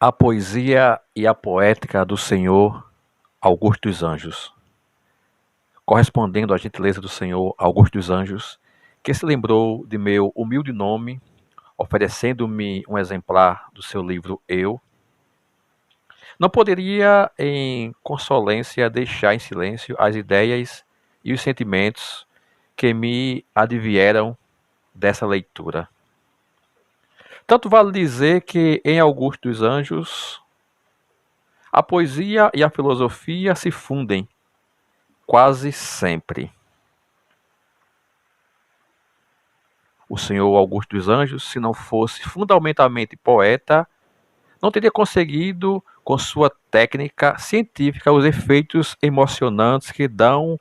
A poesia e a poética do Senhor Augusto dos Anjos. Correspondendo à gentileza do Senhor Augusto dos Anjos, que se lembrou de meu humilde nome, oferecendo-me um exemplar do seu livro Eu, não poderia, em consolência, deixar em silêncio as ideias e os sentimentos que me advieram dessa leitura. Tanto vale dizer que, em Augusto dos Anjos, a poesia e a filosofia se fundem quase sempre. O senhor Augusto dos Anjos, se não fosse fundamentalmente poeta, não teria conseguido, com sua técnica científica, os efeitos emocionantes que dão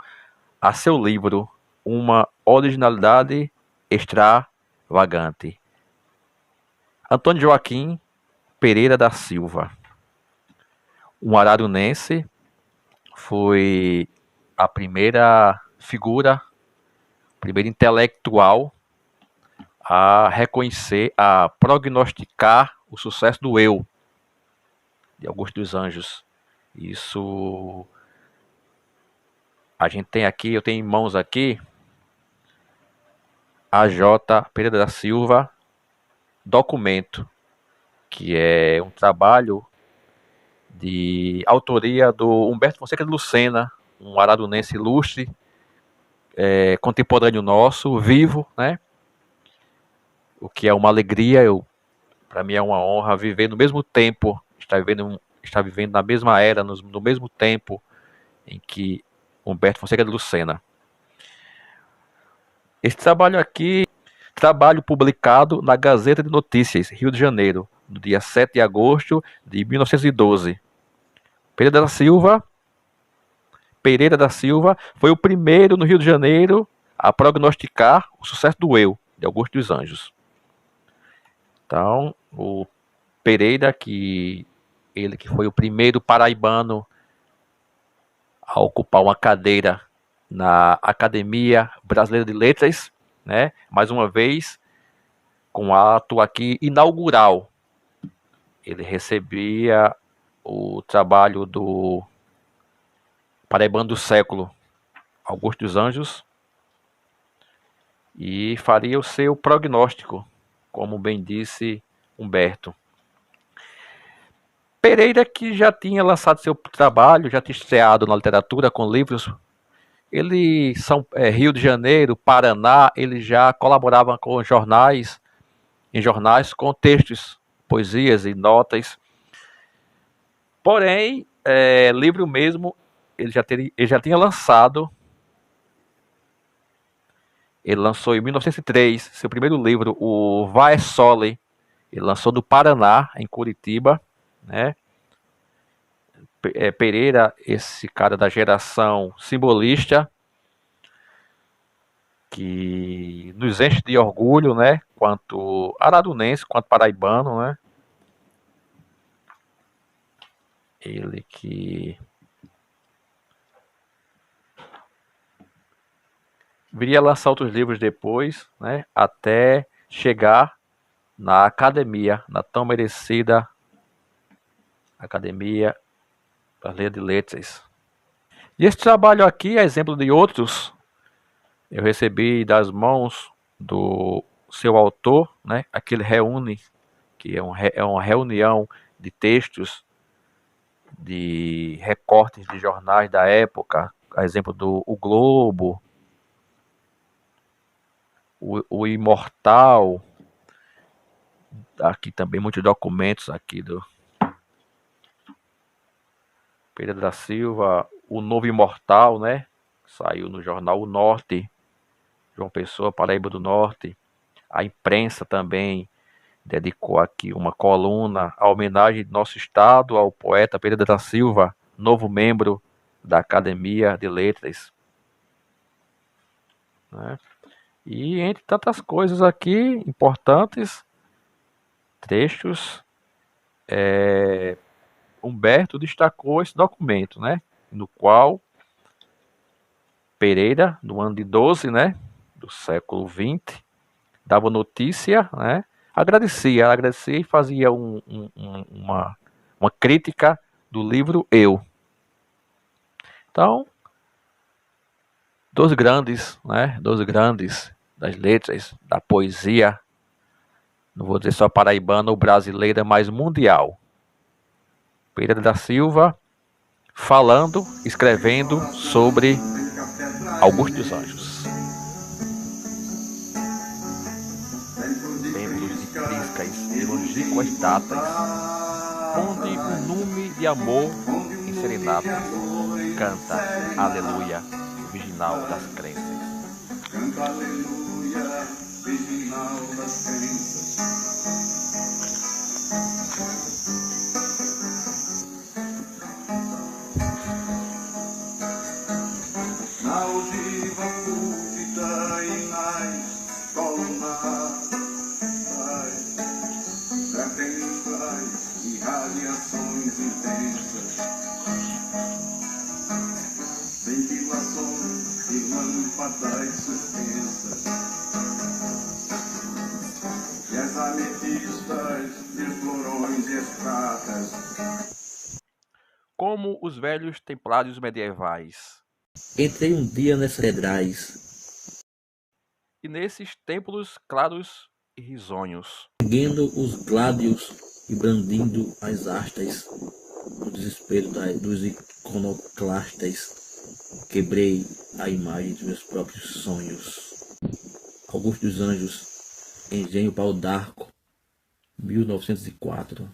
a seu livro uma originalidade extravagante. Antônio Joaquim Pereira da Silva, um ararunense, foi a primeira figura, primeiro intelectual a reconhecer, a prognosticar o sucesso do eu, de Augusto dos Anjos. Isso a gente tem aqui, eu tenho em mãos aqui, a J. Pereira da Silva, documento, que é um trabalho de autoria do Humberto Fonseca de Lucena, um ararunense ilustre, contemporâneo nosso, vivo, né? O que é uma alegria, para mim é uma honra viver no mesmo tempo, estar vivendo na mesma era, no mesmo tempo em que Humberto Fonseca de Lucena. Esse trabalho aqui, trabalho publicado na Gazeta de Notícias, Rio de Janeiro, no dia 7 de agosto de 1912. Pereira da Silva foi o primeiro no Rio de Janeiro a prognosticar o sucesso do eu, de Augusto dos Anjos. Então, o Pereira, ele que foi o primeiro paraibano a ocupar uma cadeira na Academia Brasileira de Letras, né? Mais uma vez, com ato aqui inaugural, ele recebia o trabalho do paraibano do século, Augusto dos Anjos, e faria o seu prognóstico, como bem disse Humberto. Pereira, que já tinha lançado seu trabalho, já tinha estreado na literatura com livros. Ele, Rio de Janeiro, Paraná, ele já colaborava com jornais, com textos, poesias e notas. Porém, livro mesmo, ele já tinha lançado. Ele lançou em 1903 seu primeiro livro, o Vai Sole. Ele lançou no Paraná, em Curitiba, né? Pereira, esse cara da geração simbolista, que nos enche de orgulho, né? Quanto ararunense, quanto paraibano, né? Ele que viria a lançar outros livros depois, né? Até chegar na academia, na tão merecida Academia Brasileira de Letras. E esse trabalho aqui, a exemplo de outros, eu recebi das mãos do seu autor, né? Aquele reúne, que é uma reunião de textos, de recortes de jornais da época, a exemplo do O Globo, o Imortal, aqui também muitos documentos aqui do Pereira da Silva, o Novo Imortal, né? Saiu no jornal O Norte, João Pessoa, Paraíba do Norte. A imprensa também dedicou aqui uma coluna à homenagem de nosso estado ao poeta Pereira da Silva, novo membro da Academia de Letras, né? E entre tantas coisas aqui importantes, trechos, Humberto destacou esse documento, né? No qual Pereira, no ano de 12, né? Do século XX, dava notícia, né? Agradecia e fazia uma uma crítica do livro Eu. Então, dos grandes das letras, da poesia, não vou dizer só paraibana ou brasileira, mas mundial. Pereira da Silva falando, escrevendo sobre Augusto dos Anjos. Templos de priscas e longínquas datas, onde o nume de amor em serenatas canta aleluia, virginal das crenças. Canta aleluia, virginal das crenças. Na ogiva púlpita e nas colunas serpentiais e radiações intensas, ventilações e lâmpadas suspensas, e as ametistas de florões e pratas. Como os velhos templários medievais. Entrei um dia nessas catedrais, E nesses templos claros e risonhos, erguendo os gládios e brandindo as hastas, no desespero dos iconoclastas, quebrei a imagem dos meus próprios sonhos. Augusto dos Anjos, Engenho Pau d'Arco, 1904.